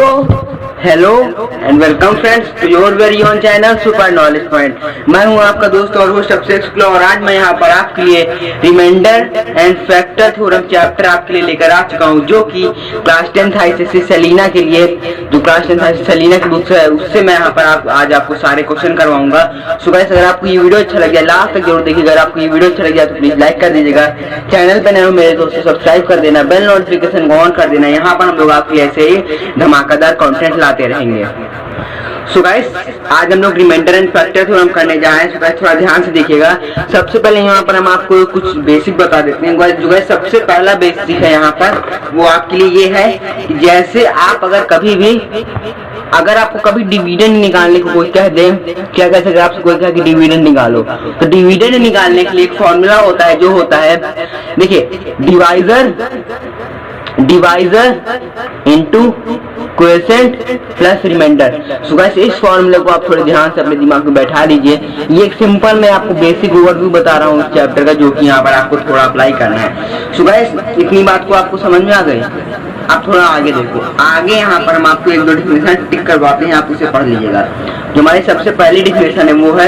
So hello and welcome friends to your very own channel super knowledge point. मैं हूं आपका दोस्त और होस्ट अभिषेक शुक्ला और आज मैं यहां पर आपके लिए remainder and factor theorem chapter आपके लिए लेकर आ चुका हूं, जो कि क्लास 10th आईसीएसई सेलिना के लिए जो क्लास 10th आईसीएसई सेलिना की बुक है उससे मैं यहां पर आज आपको सारे क्वेश्चन करवाऊंगा। सो गाइस, अगर आपको ये वीडियो अच्छा लग गया लास्ट तक जरूर देखिएगा। अगर आपको ये वीडियो अच्छा लग गया तो प्लीज लाइक कर दीजिएगा, चैनल पर नए हो मेरे दोस्तों सब्सक्राइब कर देना, बेल नोटिफिकेशन को ऑन कर देना। यहाँ पर हम लोग आपके ऐसे ही धमाकेदार कंटेंट लाते रहेंगे। सो गाइस, आज हम लोग रिमाइंडर एंड फैक्टर थ्योरम करने जा रहे हैं। सो गाइस, थोड़ा ध्यान से देखिएगा। सबसे पहले यहाँ पर हम आपको कुछ बेसिक बता देते हैं। जो गाइस सबसे पहला बेसिक है यहाँ पर वो आपके लिए ये है कि जैसे आप अगर आपको कभी डिविडेंड निकालने को कोई कह दे, क्या कह सकते आपसे कोई कहे कि डिविडेंड निकालो, तो डिविडेंड निकालने के लिए एक फॉर्मूला होता है, जो होता है देखिए divisor into quotient plus remainder. So guys, इस फॉर्मूले को आप थोड़े ध्यान से अपने दिमाग में बैठा लीजिए। ये एक सिंपल मैं आपको बेसिक ओवरव्यू बता रहा हूँ इस चैप्टर का, जो कि यहाँ पर आपको थोड़ा अप्लाई करना है। सो गाइस, इतनी बात को आपको समझ में आ गई। आप थोड़ा आगे देखो, आगे यहाँ पर हम आपको एक दो डिफिनेशन टिक करवाते हैं, आप उसे पढ़ लीजिएगा। जो हमारी सबसे पहली डिफिनेशन है वो है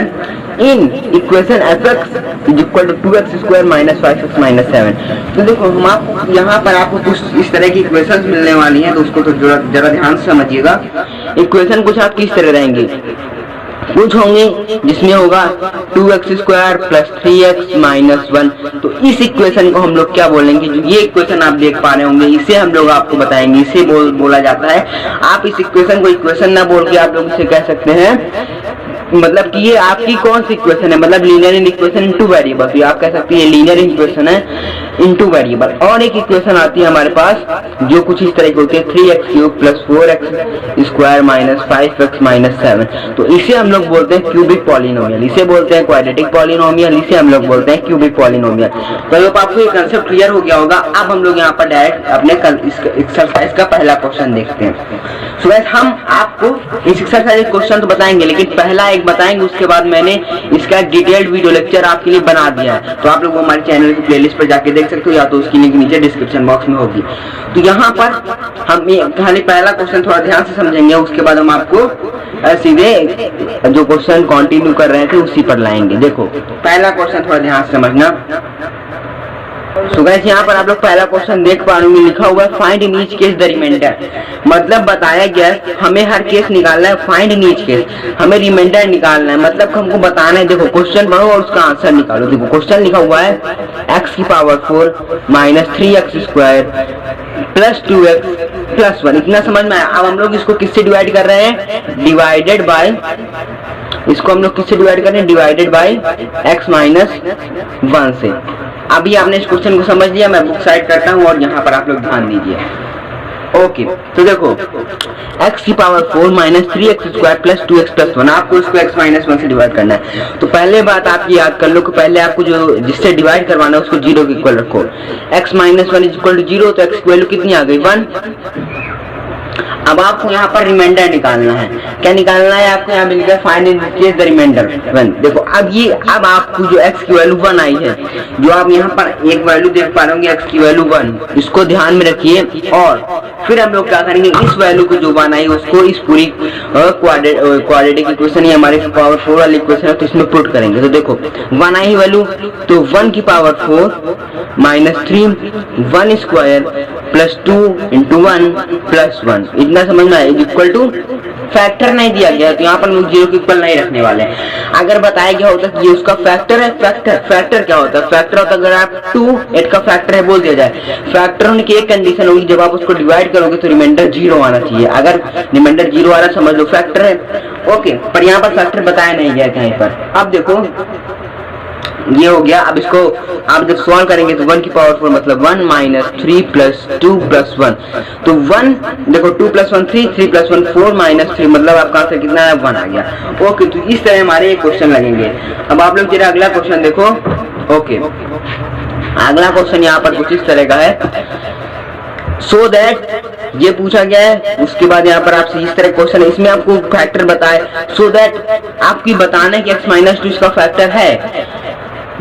an equation fx is equal to 2x square minus 5x minus 7। तो देखो, हम आपको यहाँ पर आपको कुछ इस तरह की इक्वेशन मिलने वाली हैं, तो उसको तो जरा ध्यान से समझिएगा। इक्वेशन कुछ आप किस तरह रहेंगी, कुछ होंगे जिसमें होगा 2x square plus 3x minus 1। तो इस इक्वेशन को हम लोग क्या बोलेंगे, जो ये इक्वेशन आप देख पा रहे होंगे इसे हम लोग आपको बताएंगे। इसे बोला जाता है, आप इस इक्वेशन को इक्वेशन ना बोल के आप लोग इसे कह सकते हैं मतलब कि ये आपकी कौन सी इक्वेशन है, मतलब लीनियर इक्वेशन इनटू वेरिएबल। तो आप कह सकते हैं लीनियर इक्वेशन है इनटू वेरिएबल। और एक इक्वेशन आती है हमारे पास जो कुछ इस तरह की होती है 3x cube plus 4x square minus 5x minus 7। तो इसे हम लोग बोलते हैं क्यूबिक पॉलिनोमियल, इसे बोलते हैं क्वाड्रेटिक पॉलिनोमियल, इसे हम लोग बोलते हैं क्यूबिक पॉलिनोमियल। तो अब आपको ये कंसेप्ट क्लियर हो गया होगा। अब हम लोग यहाँ पर डायरेक्ट अपने एक्सरसाइज का पहला क्वेश्चन देखते हैं। सो गाइस, हम आपको इस एक्सरसाइज क्वेश्चन तो बताएंगे, लेकिन पहला एक बताएंगे, उसके बाद मैंने इसका डिटेल्ड वीडियो लेक्चर आपके लिए बना दिया है। तो आप लोग हमारे चैनल की प्लेलिस्ट पर जाके देख सकते हो, या तो उसकी लिंक नीचे डिस्क्रिप्शन बॉक्स में होगी। तो यहाँ पर हम खाली पहला क्वेश्चन थोड़ा ध्यान से समझेंगे, उसके बाद हम आपको सीधे जो क्वेश्चन कंटिन्यू कर रहे थे उसी पर लाएंगे। देखो, पहला क्वेश्चन थोड़ा ध्यान से समझना। सो गाइस, यहाँ पर आप लोग पहला क्वेश्चन देख पा रहे होंगे, लिखा हुआ है find in each case the remainder. मतलब बताया गया है हमें हर केस निकालना है, फाइंड इन ईच केस हमें रिमाइंडर निकालना है, मतलब हमको बताना है। देखो, क्वेश्चन पढ़ो और उसका आंसर निकालो। देखो, क्वेश्चन लिखा हुआ है x की power 4 minus 3x square plus 2x plus 1। इतना समझ में आया। अब हम लोग इसको किससे डिवाइड कर रहे हैं, डिवाइडेड बाय, इसको हम लोग किससे डिवाइड कर रहे हैं, डिवाइडेड बाय x माइनस 1 से। अभी आपने इस क्वेश्चन को समझ लिया। मैं बुक साइड करता हूँ और यहाँ पर आप लोग ध्यान दीजिए। ओके, तो देखो x की power 4 minus 3x square plus 2x plus 1, आपको इसको x माइनस 1 से डिवाइड करना है। तो पहले बात आपकी याद कर लो कि पहले आपको जो जिससे डिवाइड करवाना है उसको 0 के इक्वल रखो। x minus 1 is equal to 0, तो x की वैल्यू कितनी आ गई, 1। अब आपको यहाँ पर रिमाइंडर निकालना है। क्या निकालना है आपको, यहाँ मिल गया find in case the remainder 1। देखो, अब आपको जो x की वैल्यू 1 आई है, जो आप यहाँ पर एक वैल्यू देख पा रहे होंगे x की वैल्यू 1, इसको ध्यान में रखिए। और फिर हम लोग क्या करेंगे, इस वैल्यू को जो 1 आई उसको इस पूरी क्वाड्रेटिक इक्वेशन, ये हमारे पावर 4 वाली इक्वेशन है, तो इसमें पुट करेंगे। तो देखो 1 आई वैल्यू, तो 1 की power 4 minus 3 1 square plus 2 into 1 plus 1। इतना समझ में आया। इक्वल टू फैक्टर नहीं दिया गया, तो यहाँ पर हम 0 के इक्वल नहीं रखने वाले हैं। अगर बताया गया होता कि ये उसका फैक्टर है, फैक्टर क्या होता है, फैक्टर होता है अगर आप 2 8 का फैक्टर है बोल दिया जाए। फैक्टर होने की एक कंडीशन होगी, जब आप उसको डिवाइड करोगे तो रिमाइंडर 0 आना चाहिए। अगर रिमाइंडर 0 आ रहा समझ लो फैक्टर है। ओके, पर यहाँ पर फैक्टर बताया नहीं गया कहीं पर। अब देखो ये हो गया। अब इसको आप जब सॉल्व करेंगे तो 1 की पावर 4 मतलब 1 माइनस 3 प्लस 2 प्लस 1। तो 1 देखो, 2 प्लस 1 3, 3 प्लस 1 4 माइनस 3, मतलब आपका आंसर कितना है, 1 आ गया। ओके, तो इस तरह हमारे ये क्वेश्चन लगेंगे। अब आप लोग जरा अगला क्वेश्चन देखो। ओके, अगला क्वेश्चन यहाँ पर कुछ इस तरह का है। सो दैट ये पूछा गया है, उसके बाद यहाँ पर आपसे इस तरह क्वेश्चन है, इसमें आपको फैक्टर बताए। सो दैट आपकी बताना है कि x माइनस 2 इसका फैक्टर है।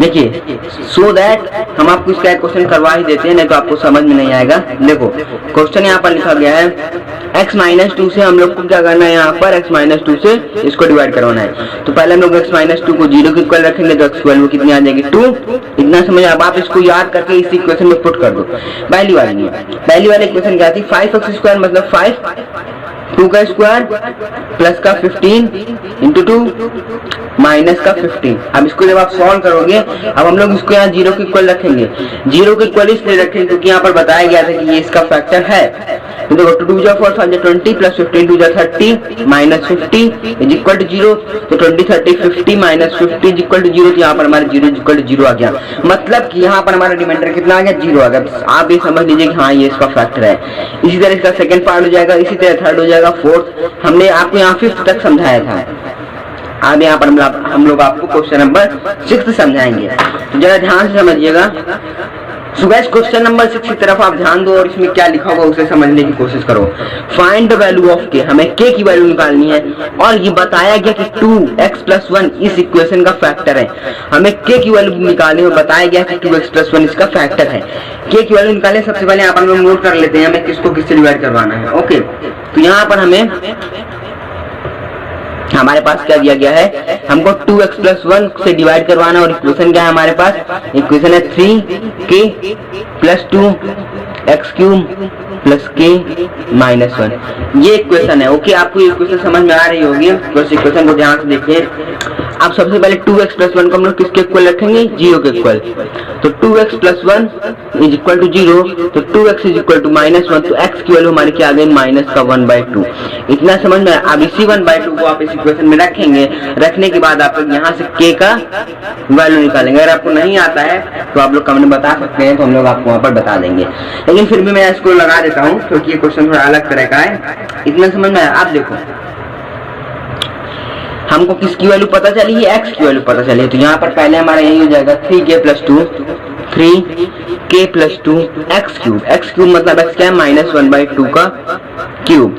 देखिए सो दैट हम आपको इसका एक क्वेश्चन करवा ही देते हैं, नहीं तो आपको समझ में नहीं आएगा। देखो क्वेश्चन यहाँ पर लिखा गया है x-2 से हम लोग को क्या करना है, यहाँ पर x-2 से इसको डिवाइड करवाना है। तो पहले हम लोग x-2 को 0 के इक्वल रखेंगे, तो x वैल्यू कितनी आ जाएगी 2। इतना समझ। अब आप इसको याद करके इसी इक्वेशन में पुट कर दो। पहली वाली इक्वेशन क्या थी, 5x² मतलब 5, 2 का स्क्वायर प्लस का 15 इंटू 2 माइनस का 15। अब इसको जब आप सॉल्व करोगे, अब हम लोग इसको यहाँ 0 के इक्वल रखेंगे। 0 के इक्वल इसलिए रखेंगे क्योंकि यहाँ पर बताया गया था कि ये इसका फैक्टर है। तो देखो 2 जा 4 5 20 प्लस 15 2 जा 30 माइनस 50 इज इक्वल टू 0। तो 20 30 50 माइनस 50 इज इक्वल टू 0। तो यहाँ पर हमारे 0 इज इक्वल टू 0 आ गया। मतलब कि यहाँ पर हमारा रिमाइंडर कितना आ गया, 0 आ गया। आप ये समझ लीजिए कि हाँ ये इसका फैक्टर है। इसी तरह इसका सेकंड पार्ट हो जाएगा, इसी तरह थर्ड हो जाएगा, फोर्थ। हमने आपको यहाँ 5th तक समझाया था। अब यहाँ पर हम लोग आपको क्वेश्चन नंबर 6 समझाएंगे, तो जरा ध्यान से समझिएगा। सो गाइस क्वेश्चन नंबर 6 की तरफ आप ध्यान दो और इसमें क्या लिखा होगा उसे समझने की कोशिश करो। Find the value of k, हमें k की वैल्यू निकालनी है और ये बताया गया कि 2x+1 इस इक्वेशन का फैक्टर है। हमें k की वैल्यू निकालनी है, बताया गया कि 2x+1 इसका फैक्टर है। k की वैल्यू निकाले, सबसे पहले यहाँ पर हम लोग नोट कर लेते हैं हमें किसको किससे डिवाइड करवाना है। ओके, तो यहाँ पर हमारे पास क्या दिया गया है, हमको 2x+1 से डिवाइड करवाना और इक्वेशन क्या है हमारे पास, इक्वेशन है 3k + 2x³ + k-1, ये इक्वेशन है। ओके, आपको ये इक्वेशन समझ में आ रही होगी, तो इस इक्वेशन को ध्यान से देखिए। अब सबसे पहले 2x+1 को हम लोग किसके इक्वल रखेंगे, 0 के इक्वल। तो 2x+1 इज इक्वल टू 0, तो 2x इज इक्वल टू -1, तो x की वैल्यू हमारी क्या आ गई, -1/2। इतना समझ में। अब इसी 1/2 को आप इस इक्वेशन में रखेंगे, रखने के बाद आप लोग यहाँ से k का वैल्यू निकालेंगे। अगर आपको नहीं आता है तो आप लोग कमेंट में बता सकते हैं, तो हम लोग आपको वहाँ पर बता देंगे। लेकिन फिर भी मैं इसको लगा देता हूँ क्योंकि ये क्वेश्चन थोड़ा अलग तरह का है। इतना समझ में आया। आप देखो हमको किसकी वैल्यू पता चली है, x की वैल्यू पता चली है। तो यहाँ पर पहले हमारा यही हो जाएगा 3k + 2 3k + 2 x³ x³ मतलब x क्या है, -1/2 का क्यूब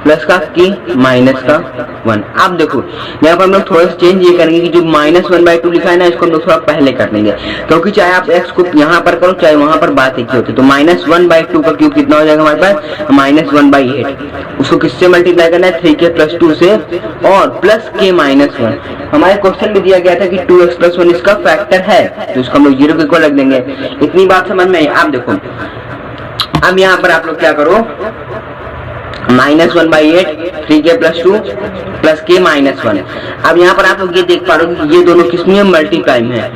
प्लस का k -1। अब देखो यहाँ पर हम लोग थोड़ा सा चेंज ये करेंगे कि जो -1/2 लिखा है ना, इसको हम लोग थोड़ा पहले कर देंगे, क्योंकि चाहे आप x को यहाँ पर करो चाहे वहां पर बात एक ही होती है। तो -1/2 का क्यूब कितना हो जाएगा हमारे पास, -1/8। उसको किससे मल्टीप्लाई करना है, 3k + 2 से और प्लस k-1। हमारे क्वेश्चन में दिया गया था कि 2x+1 इसका फैक्टर है, तो इसको हम लोग 0 के इक्वल रख देंगे। इतनी बात समझ में आई। आप देखो अब यहाँ पर आप लोग क्या करो, -1/8 3k + 2 + k-1। अब यहाँ पर आप लोग ये देख पा रहे हो कि ये दोनों किस में मल्टीप्लाई में है।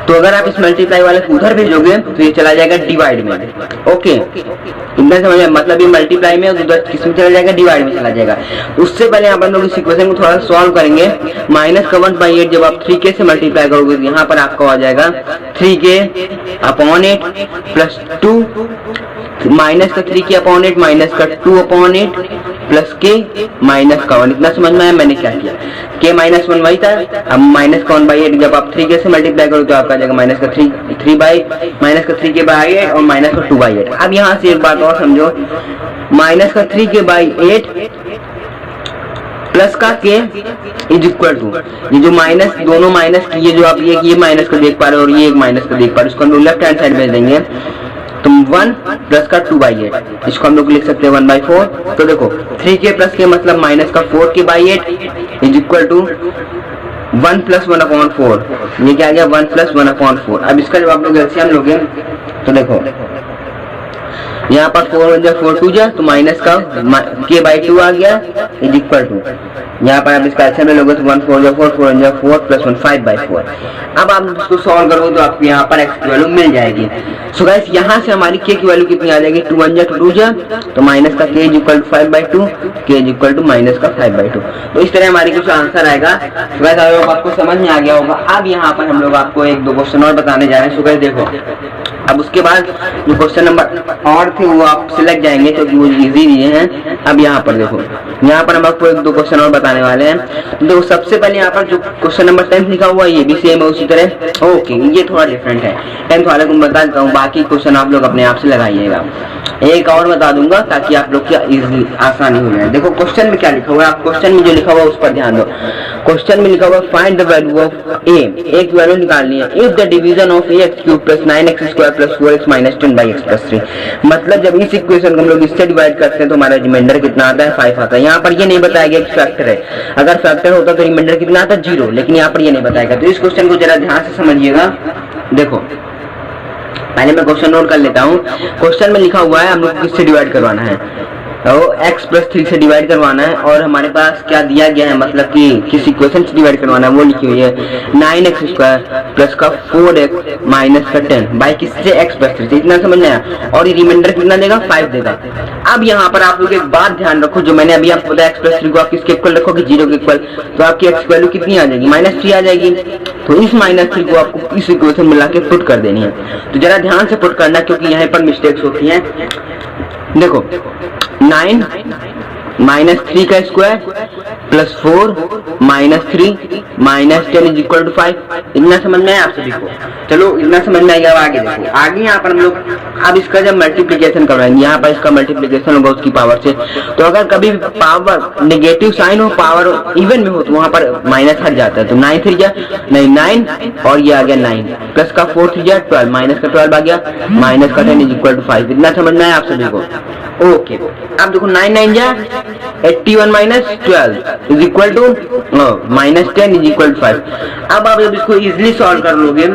तो अगर आप इस मल्टीप्लाई वाले को उधर भेजोगे तो ये चला जाएगा डिवाइड में। ओके, इतना समझ में, मतलब ये मल्टीप्लाई में उधर किस में चला जाएगा, डिवाइड में चला जाएगा। उससे पहले यहाँ पर हम लोग इस इक्वेशन को थोड़ा सॉल्व करेंगे। -1/8 जब आप 3k से मल्टीप्लाई करोगे तो यहाँ पर आपका आ जाएगा 3k/8 + 2 -3k/8 -2/8 प्लस k-1। इतना समझ में आया मैंने क्या किया, k-1 वही था। अब -1/8 जब आप 3k से मल्टीप्लाई करो तो आपका आ जाएगा -3k/8 और -2/8। अब यहाँ से एक बात और समझो, -3k/8 प्लस का k इज इक्वल टू ये जो माइनस, दोनों माइनस की, ये जो आप ये माइनस को देख पा रहे हो और ये एक माइनस को देख पा रहे हो, इसको हम लोग लेफ्ट हैंड साइड भेज देंगे। तो 1 प्लस का 2/8, इसको हम लोग लिख सकते हैं 1/4। तो देखो 3k + k मतलब -4k/8 इज इक्वल टू 1 + 1/4। ये क्या आ गया, 1 + 1/4। अब इसका जब आप लोग एलसीएम लोगे तो देखो यहाँ पर 4 1 4 2 जा, तो माइनस का k/2 आ गया इज इक्वल टू, यहाँ पर आप इसका एलसीएम में लोगे तो 1 4 4 4 1 4 + 1 5/4। अब आप इसको सॉल्व करोगे तो आपको यहाँ पर x की वैल्यू मिल जाएगी। सो गाइस यहाँ से हमारी k की वैल्यू कितनी आ जाएगी, 2 1 2 जा, तो माइनस का k is equal to 5/2, k is equal to -5/2। तो इस तरह हमारी कुछ आंसर आएगा। सो गाइस आपको समझ में आ गया होगा। अब यहाँ पर हम लोग आपको 1-2 क्वेश्चन और बताने जा रहे हैं। सो गाइस देखो, अब उसके बाद जो क्वेश्चन नंबर और थे वो आप सिलेक्ट जाएंगे क्योंकि वो इजी दिए हैं। अब यहाँ पर देखो, यहाँ पर हम आपको 1-2 क्वेश्चन और बताने वाले हैं। तो देखो सबसे पहले यहाँ पर जो क्वेश्चन नंबर 10 लिखा हुआ है ये भी सेम है उसी तरह। ओके, ये थोड़ा डिफरेंट है, 10th वाले को मैं बता देता हूँ, बाकी क्वेश्चन आप लोग अपने आप से लगाइएगा। एक और बता दूंगा ताकि आप लोग क्या इजीली आसानी हो जाए। देखो क्वेश्चन में क्या लिखा हुआ है, आप क्वेश्चन में जो लिखा हुआ है उस पर ध्यान दो। क्वेश्चन में लिखा हुआ फाइंड द वैल्यू ऑफ ए, एक वैल्यू निकालनी है। If the division of ax cube plus 9x² plus 4x minus 10/x plus 3, मतलब जब इस इक्वेशन को हम लोग इससे डिवाइड करते हैं तो हमारा रिमाइंडर कितना आता है 5 आता है। यहाँ पर ये नहीं बताया गया कि फैक्टर है, अगर फैक्टर होता तो रिमाइंडर कितना आता 0, लेकिन यहाँ पर ये नहीं बताएगा। तो इस क्वेश्चन को जरा ध्यान से समझिएगा। देखो पहले मैं क्वेश्चन नोट कर लेता हूँ। क्वेश्चन में लिखा हुआ है हम लोग किससे डिवाइड करवाना है, तो x प्लस 3 से डिवाइड करवाना है, और हमारे पास क्या दिया गया है, मतलब कि किस इक्वेशन से डिवाइड करवाना है वो लिखी हुई है 9x² प्लस का 4x माइनस का 10 बाई किससे x प्लस 3 से, इतना समझना है। और ये रिमाइंडर कितना देगा 5 देगा। अब यहाँ पर आप लोग एक बात ध्यान रखो, जो मैंने अभी आपको बताया x प्लस 3 को आप किसके इक्वल रखोगे 0 के इक्वल, तो आपकी x वैल्यू कितनी आ जाएगी -3 आ जाएगी। तो इस -3 को आपको इस इक्वेशन में लाके पुट कर देनी है। तो जरा ध्यान से पुट करना, क्योंकि यहाँ पर मिस्टेक्स होती हैं। देखो 9 माइनस 3 का square plus 4 minus 3 minus 10 is equal to 5, इतना समझ में है आप सभी को। चलो इतना समझ में आएगा। अब आगे देखो, आगे यहाँ पर हम लोग अब इसका जब मल्टीप्लिकेशन करवाएंगे, यहाँ पर इसका मल्टीप्लिकेशन होगा उसकी पावर से, तो अगर कभी पावर नेगेटिव साइन हो पावर इवन में हो तो वहाँ पर माइनस हट जाता है। तो 9 3 नहीं 9 और ये आ गया 9 प्लस का 4 3 12 माइनस का 12 आ गया माइनस का 10 इज इक्वल टू 5, इतना समझ में है आप सभी को। ओके अब देखो 9 9 जा 81 minus 12 is equal to minus 10 is equal to 5। अब आप जब इसको इजीली सॉल्व कर लोगे,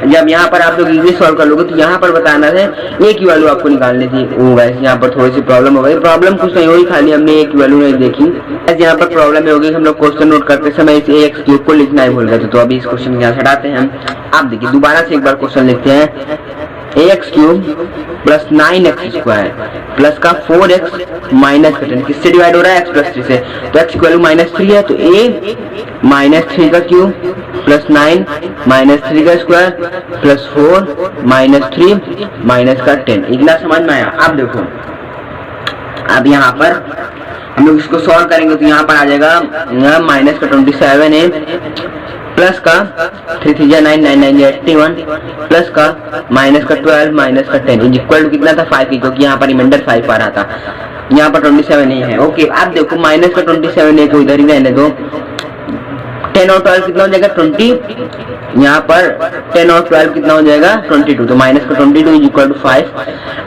जब यहाँ पर आप लोग इजीली सॉल्व कर लोगे, तो यहाँ पर बताना है ए की वैल्यू आपको निकालनी थी। वो वैसे यहाँ पर थोड़ी सी प्रॉब्लम हो गई, प्रॉब्लम कुछ नहीं हुई, खाली हमने ए की वैल्यू नहीं देखी। ऐसे यहाँ पर प्रॉब्लम हो गई, हम लोग क्वेश्चन नोट करते समय इस ax क्यूब को लिखना ही भूल गए थे। तो अभी इस क्वेश्चन यहाँ से हटाते हैं। आप देखिए दोबारा से एक बार क्वेश्चन लिखते हैं, ax cube plus 9x² plus का 4x माइनस 10 किससे डिवाइड हो रहा है x प्लस 3 से, तो x की वैल्यू -3 है, तो a -3 का क्यूब प्लस 9 माइनस 3 का स्क्वायर प्लस 4 माइनस 3 माइनस का 10, इतना समझ में आया। अब देखो अब यहाँ पर हम लोग इसको सॉल्व करेंगे तो यहाँ पर आ जाएगा माइनस का 27 है प्लस का 3 3 9 9 9 81 प्लस का माइनस का 12 माइनस का 10 इक्वल टू कितना था 5 की, क्योंकि यहाँ पर रिमाइंडर 5 आ रहा था, यहाँ पर 27 नहीं है। ओके अब देखो माइनस का 27 है को इधर ही रहने दो, 10 और 12 कितना हो जाएगा 20, यहाँ पर 10 और 12 कितना हो जाएगा 22, तो माइनस का 22 इज इक्वल टू 5।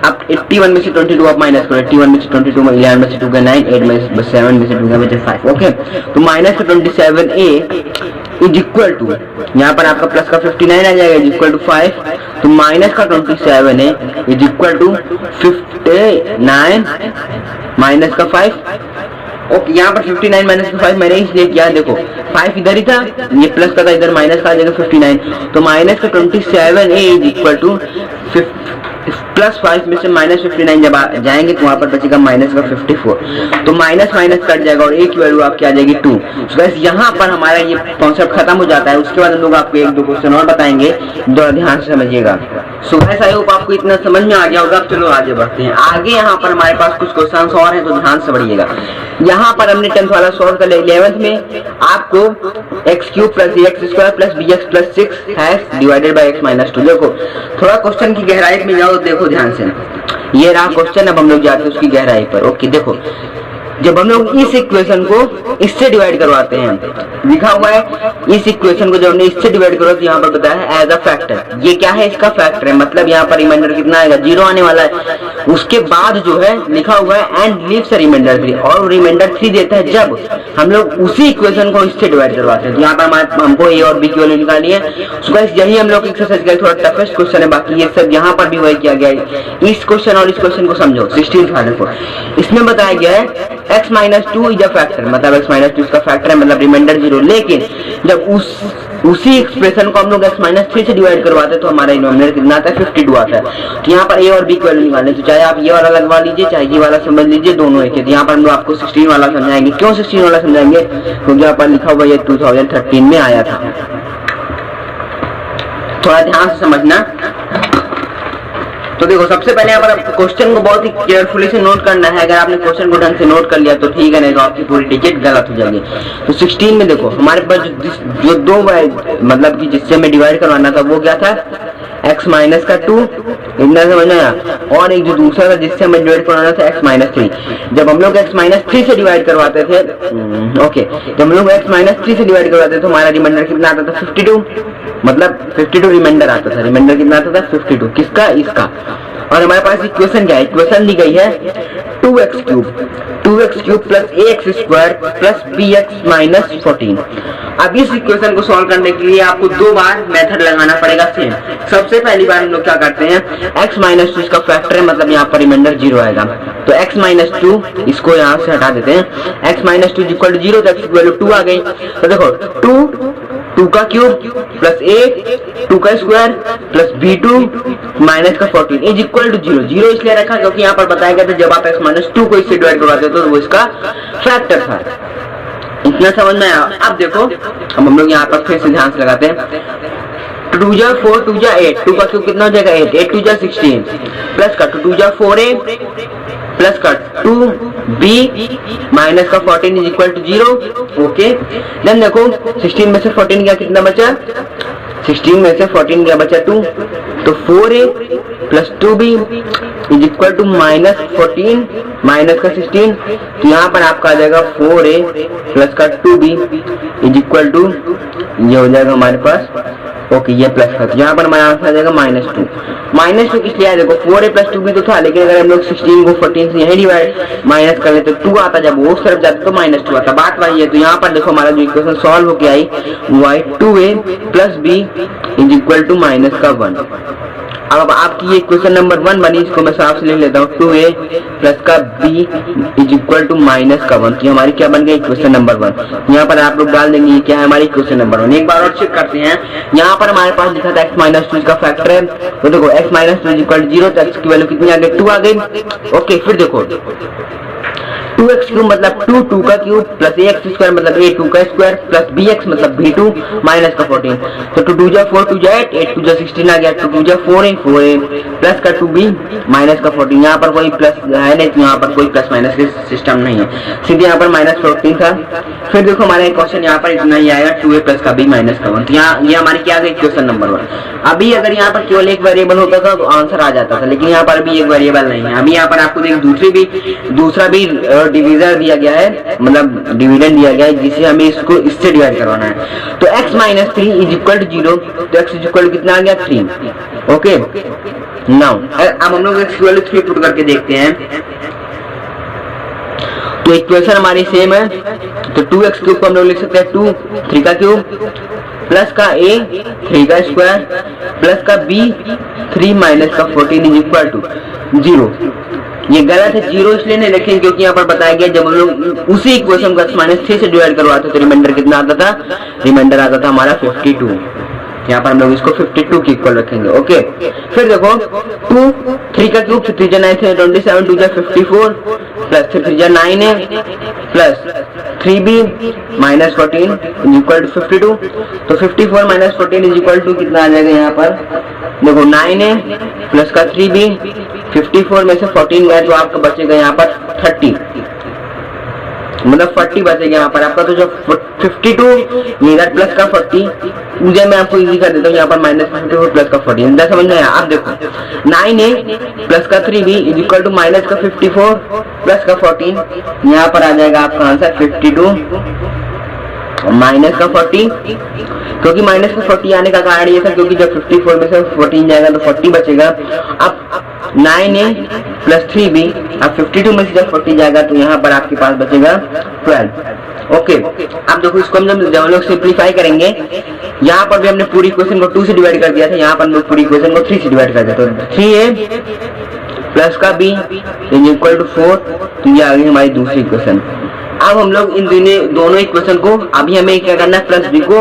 अब 81 में से 22 आप माइनस करो, 81 में से 22 में 11 में से 2 का 9, 8 में से 7 में से 2 का बचे 5। ओके तो माइनस का 27a इज इक्वल टू, यहाँ पर आपका प्लस का 59 आ जाएगा इज इक्वल टू 5, तो माइनस का 27 है इज इक्वल टू 59 माइनस का 5। ओके यहाँ पर 59 माइनस का 5 मैंने इसलिए किया, देखो 5 इधर ही था, ये प्लस का था, इधर माइनस का आ जाएगा 59, तो माइनस का 27 इज इक्वल टू प्लस 5 में से माइनस 59 जब जाएंगे तो वहाँ पर बचेगा माइनस का 54, तो माइनस माइनस कट जाएगा और ए की वैल्यू आपकी आ जाएगी 2। तो गाइस यहाँ पर हमारा ये कॉन्सेप्ट खत्म हो जाता है। उसके बाद हम लोग आपको एक दो क्वेश्चन और बताएंगे, जरा ध्यान से समझिएगा। सो गाइस आई होप आपको इतना समझ में आ गया होगा। चलो आगे बढ़ते हैं। आगे यहाँ पर हमारे पास कुछ क्वेश्चन और हैं, तो ध्यान से बढ़िएगा। यहाँ पर हमने 10th वाला सॉल्व कर लिया। 11th में आपको x cube plus ax² plus bx plus 6 hash divided by x minus 2। देखो थोड़ा क्वेश्चन की गहराई में जाओ, देखो ध्यान से, ये रहा क्वेश्चन। अब हम लोग जाते हैं उसकी गहराई पर। ओके देखो जब हम लोग इस इक्वेशन को इससे डिवाइड करवाते हैं, लिखा हुआ है इस इक्वेशन को जब हमने इससे डिवाइड करो तो यहाँ पर बताया है एज अ फैक्टर। ये क्या है, इसका फैक्टर है, मतलब यहाँ पर रिमाइंडर कितना आएगा 0 आने वाला है। उसके बाद जो है लिखा हुआ है एंड लीव्स रिमाइंडर 3, और रिमाइंडर 3 देता है जब हम लोग उसी इक्वेशन को इससे डिवाइड करवाते हैं। तो यहाँ पर हमको ए और बी की वैल्यू निकालनी है। यही हम लोग एक्सरसाइज करें, थोड़ा टफेस्ट क्वेश्चन है, बाकी ये सब यहाँ पर भी वही किया गया है। इस क्वेश्चन और इस क्वेश्चन को समझो। 16th वाले को इसमें बताया गया है x minus 2 is a factor, मतलब x माइनस 2 इसका फैक्टर है, मतलब रिमाइंडर 0। लेकिन जब उसी एक्सप्रेशन को हम लोग x माइनस 3 से डिवाइड करवाते हैं तो हमारा डिनोमिनेटर कितना आता है 52 आता है। तो यहाँ पर a और b की वैल्यू निकालनी, तो चाहे आप ये वाला लगवा लीजिए चाहे ये वाला समझ लीजिए, दोनों एक है। तो यहाँ पर हम लोग आपको 16 वाला समझाएंगे। क्यों 16 वाला समझाएंगे, क्योंकि यहाँ पर लिखा हुआ ये 2013 में आया था। थोड़ा ध्यान से समझना। तो देखो सबसे पहले यहाँ पर क्वेश्चन को बहुत ही केयरफुली से नोट करना है। अगर आपने क्वेश्चन को ढंग से नोट कर लिया तो ठीक है, नहीं तो आपकी पूरी टिकट गलत हो जाएगी। तो 16 में देखो हमारे पास जो दो मतलब कि जिससे हमें डिवाइड करवाना था वो क्या था x माइनस का 2, इतना समझ में आया। और एक जो दूसरा था जिससे हमें डिवाइड करवाना था x माइनस 3, जब हम लोग x माइनस 3 से डिवाइड करवाते थे ओके, जब हम लोग x माइनस 3 से डिवाइड करवाते थे तो हमारा रिमाइंडर कितना आता था 52, मतलब 52 रिमाइंडर आता था। रिमाइंडर कितना आता था 52, किसका, इसका। और हमारे पास इक्वेशन क्या है, इक्वेशन दी गई है 2x cube plus ax square plus bx minus 14। अब इस इक्वेशन को सॉल्व करने के लिए आपको दो बार मेथड लगाना पड़ेगा सेम। सबसे पहली बार हम लोग क्या करते हैं, x माइनस 2 इसका फैक्टर है, मतलब यहाँ पर रिमाइंडर 0 आएगा, तो x माइनस 2 इसको यहाँ से हटा देते हैं। x माइनस 2 इक्वल टू 0, तो x की वैल्यू 2 आ गई। तो देखो 2 का क्यूब प्लस a 2 का स्क्वायर प्लस b2 माइनस का 14 इज इक्वल टू 0। 0 इसलिए रखा क्योंकि यहाँ पर बताया गया था जब आप x माइनस 2 को इससे डिवाइड करवाते हो तो वो इसका फैक्टर था। इतना समझ में आया। अब देखो, अब हम लोग यहाँ पर फिर से ध्यान से लगाते हैं। 2 जा 4 2 जा 8, 2 का क्यूब कितना हो जाएगा 8, 8 2 जा 16 प्लस का 2 जा 4a प्लस का 2b माइनस का 14 is equal to 0। Okay, then देखो 16 में से 14 गया, कितना बचा, 16 में से 14 गया बचा 2, तो 4a plus 2b is equal to minus 14 minus का 16, तो यहाँ पर आपका आ जाएगा 4a प्लस का 2b इज इक्वल टू, ये हो जाएगा हमारे पास ओके, ये प्लस का, तो यहाँ पर हमारा आंसर आ जाएगा माइनस 2। माइनस 2 किस लिए आया, देखो 4a प्लस 2b तो था, लेकिन अगर हम लोग 16 को 14 से यही डिवाइड माइनस कर लेते तो 2 आता, जब वो उस तरफ जाता तो माइनस 2 आता, बात वही है। तो यहाँ पर देखो हमारा जो इक्वेशन सॉल्व होके आई वो आई 2a plus b is equal to minus का 1। अब आपकी ये इक्वेशन नंबर 1 बनी, इसको मैं साफ से लिख लेता हूँ, 2a प्लस का b is equal to minus का 1। तो हमारी क्या बन गई इक्वेशन नंबर 1। यहाँ पर आप लोग डाल देंगे क्या है हमारी इक्वेशन नंबर 1। एक बार और चेक करते हैं, यहाँ पर हमारे पास लिखा था x माइनस 2 का फैक्टर है, तो देखो x minus 2 is equal to 0, तो x की वैल्यू कितनी आ गई 2 आ गई। ओके, फिर देखो 2x क्यूब मतलब 2 का क्यूब प्लस ax स्क्वायर मतलब a 2 का स्क्वायर प्लस bx मतलब b2 माइनस का 14, तो 2 जा 4 2 जा 8 8 2 जा 16 आ गया, 2 जा 4a प्लस का 2b माइनस का 14। यहाँ पर कोई प्लस है नहीं, तो यहाँ पर कोई प्लस माइनस के सिस्टम नहीं है, सीधे यहाँ पर माइनस 14 था। फिर देखो हमारा क्वेश्चन यहाँ पर इतना ही आएगा 2a प्लस का b माइनस का 1। तो यहाँ ये हमारी क्या गई क्वेश्चन नंबर 1। अभी अगर यहाँ पर केवल एक वेरिएबल होता था तो आंसर आ जाता था, लेकिन यहाँ पर अभी एक वेरिएबल नहीं है। अभी यहाँ पर आपको दूसरा भी डिवीजर दिया गया है, मतलब डिविडेंड दिया गया है, जिसे हमें इसको इससे डिवाइड करवाना है। तो x minus 3 is equal to 0, तो x इज इक्वल टू कितना आ गया 3। ओके, नाउ अब हम लोग x इक्वल टू 3 पुट करके देखते हैं, तो इक्वेशन हमारी सेम है। तो 2x क्यूब को हम लोग लिख सकते हैं 2 3 का क्यूब प्लस का a 3 का स्क्वायर प्लस का b 3 माइनस का 14 इज इक्वल टू 0। ये गलत है, 0 इसलिए नहीं लिखें क्योंकि यहाँ पर बताया गया जब हम लोग उसी इक्वेशन को x माइनस 3 से डिवाइड करवाते तो रिमाइंडर कितना आता था, रिमाइंडर आता था हमारा 52। यहाँ पर हम लोग इसको 52 की इक्वल रखेंगे। ओके, फिर देखो 2 3 का क्यूब 3 जा 9 से 27 2 जा 54 प्लस 3 जा 9 है plus 3b minus 14 is equal to 52। तो 54 माइनस 14 इज इक्वल टू कितना आ जाएगा, यहाँ पर देखो 9 है प्लस का 3b, 54 में से 14 गया तो आपका बचेगा यहाँ पर 30, मतलब 40 बचेगा यहाँ पर आपका। तो जो 52 ये इधर प्लस का 40 मुझे मैं आपको इजी कर देता हूँ, यहाँ पर माइनस 54 प्लस का 40 अंदर समझ में आया। आप देखो 9a प्लस का 3b is equal to minus का 54 प्लस का 14, यहाँ पर आ जाएगा आपका आंसर 52 माइनस का 40, क्योंकि माइनस का 40 आने का कारण ये था क्योंकि जब 54 में से 14 जाएगा तो 40 बचेगा। अब 9a प्लस 3b, अब 52 में से जब 40 जाएगा तो यहाँ पर आपके पास बचेगा 12। ओके, अब देखो इसको हम जब लोग सिंप्लीफाई करेंगे, यहाँ पर भी हमने पूरी इक्वेशन को 2 से डिवाइड कर दिया था, यहाँ पर हम लोग पूरी इक्वेशन को 3 से डिवाइड कर देते हैं। 3a प्लस का b इज इक्वल टू 4, तो ये आ गई हमारी दूसरी इक्वेशन। अब हम लोग इन दोनों इक्वेशन को अभी हमें क्या करना है, प्लस b को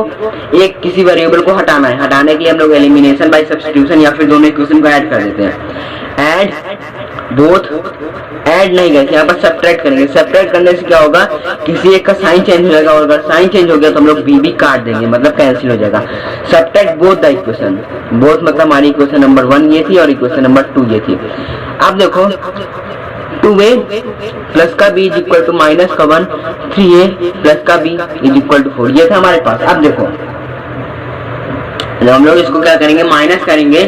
एक किसी वेरिएबल को हटाना है। हटाने के लिए हम लोग एलिमिनेशन बाय सब्स्टिट्यूशन या फिर दोनों इक्वेशन को ऐड कर देते हैं। ऐड बोथ, ऐड नहीं करके यहाँ पर सब्ट्रैक्ट करेंगे। सब्ट्रैक्ट करने से क्या होगा, किसी एक का साइन चेंज हो जाएगा और अगर साइन चेंज हो गया तो हम लोग b भी काट देंगे, मतलब कैंसिल हो जाएगा। Subtract both the equation, both मतलब हमारी इक्वेशन नंबर 1 ये थी और इक्वेशन नंबर 2 ये थी। अब देखो 2a प्लस का b is equal to minus का 1, 3a प्लस का b इज इक्वल टू 4, ये था हमारे पास। अब देखो जब हम लोग इसको क्या करेंगे, माइनस करेंगे,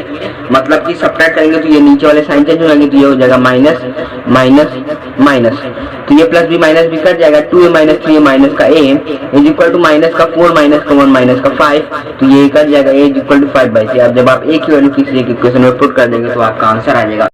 मतलब कि सब्ट्रैक्ट करेंगे, तो ये नीचे वाले साइन चेंज हो जाएंगे, तो ये हो जाएगा माइनस माइनस माइनस, तो ये प्लस भी माइनस भी कट जाएगा। 2a माइनस 3a माइनस का a is equal to minus का 4 माइनस का 1 माइनस का 5, तो ये कट जाएगा, a इज इक्वल टू 5/6। अब जब आप a की वैल्यू किसी एक इक्वेशन में पुट कर देंगे तो आपका आंसर आ जाएगा